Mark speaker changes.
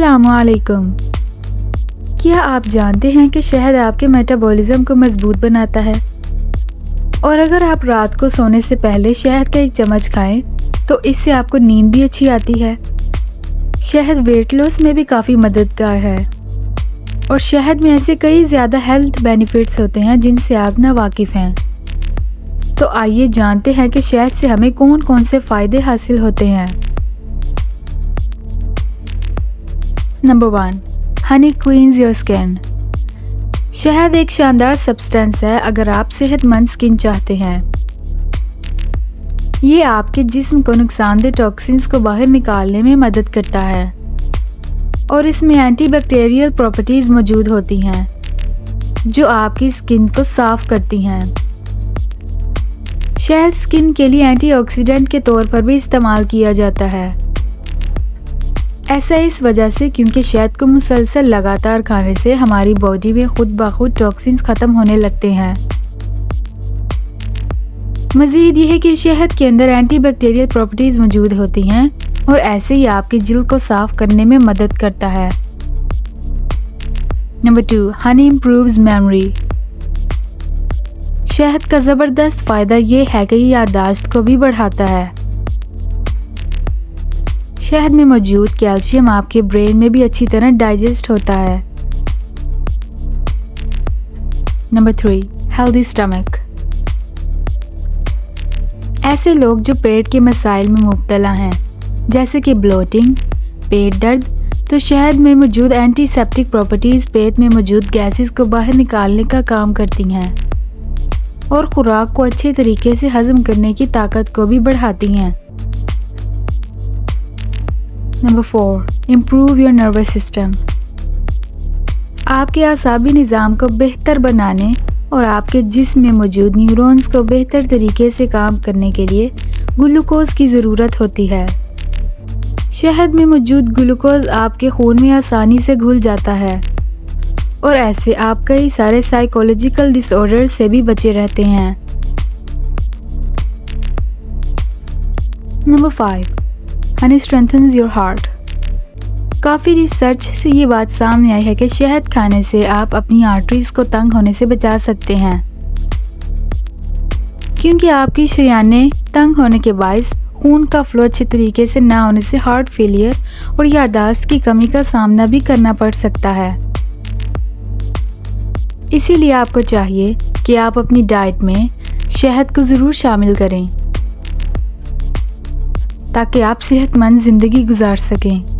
Speaker 1: अस्सलामुअलैकुम। क्या आप जानते हैं कि शहद आपके मेटाबॉलिज्म को मजबूत बनाता है? और अगर आप रात को सोने से पहले शहद का एक चम्मच खाएं तो इससे आपको नींद भी अच्छी आती है। शहद वेट लॉस में भी काफ़ी मददगार है और शहद में ऐसे कई ज़्यादा हेल्थ बेनिफिट्स होते हैं जिनसे आप ना वाकिफ़ हैं। तो आइए जानते हैं कि शहद से हमें कौन कौन से फ़ायदे हासिल होते हैं। Number 1, Honey cleans your skin. शहद एक शानदार सब्सटेंस है अगर आप सेहतमंद स्किन चाहते हैं। ये आपके जिस्म को नुकसानदेह टॉक्सिन्स को बाहर निकालने में मदद करता है और इसमें एंटीबैक्टीरियल प्रॉपर्टीज मौजूद होती हैं जो आपकी स्किन को साफ करती हैं। शहद स्किन के लिए एंटीऑक्सीडेंट के तौर पर भी इस्तेमाल किया जाता है। ऐसा इस वजह से क्योंकि शहद को मुसलसल लगातार खाने से हमारी बॉडी में खुद ब खुद टॉक्सिन्स खत्म होने लगते हैं। मज़ीद यह है कि शहद के अंदर एंटीबैक्टीरियल प्रॉपर्टीज मौजूद होती हैं और ऐसे ही आपकी जिल्द को साफ करने में मदद करता है। Number 2, Honey improves memory. शहद का ज़बरदस्त फ़ायदा ये है कि ये याददाश्त को भी बढ़ाता है। शहद में मौजूद कैल्शियम आपके ब्रेन में भी अच्छी तरह डाइजेस्ट होता है। Number 3, healthy stomach. ऐसे लोग जो पेट के मसाइल में मुब्तला हैं जैसे कि ब्लोटिंग, पेट दर्द, तो शहद में मौजूद एंटीसेप्टिक प्रॉपर्टीज़ पेट में मौजूद गैसेस को बाहर निकालने का काम करती हैं और खुराक को अच्छे तरीके से हजम करने की ताकत को भी बढ़ाती हैं। Number 4, improve your nervous system. आपके आसाबी निज़ाम को बेहतर बनाने और आपके जिस्म में मौजूद न्यूरॉन्स को बेहतर तरीके से काम करने के लिए ग्लूकोज की ज़रूरत होती है। शहद में मौजूद ग्लूकोज आपके खून में आसानी से घुल जाता है और ऐसे आप कई सारे साइकोलॉजिकल डिसऑर्डर से भी बचे रहते हैं। Number 5, Honey strengthens your heart. काफ़ी रिसर्च से ये बात सामने आई है कि शहद खाने से आप अपनी आर्टरीज को तंग होने से बचा सकते हैं क्योंकि आपकी शरीयानें तंग होने के बायस खून का फ्लो अच्छे तरीके से ना होने से हार्ट फेलियर और याददाश्त की कमी का सामना भी करना पड़ सकता है। इसीलिए आपको चाहिए कि आप अपनी डाइट में शहद को ज़रूर शामिल करें ताकि आप सेहतमंद ज़िंदगी गुजार सकें।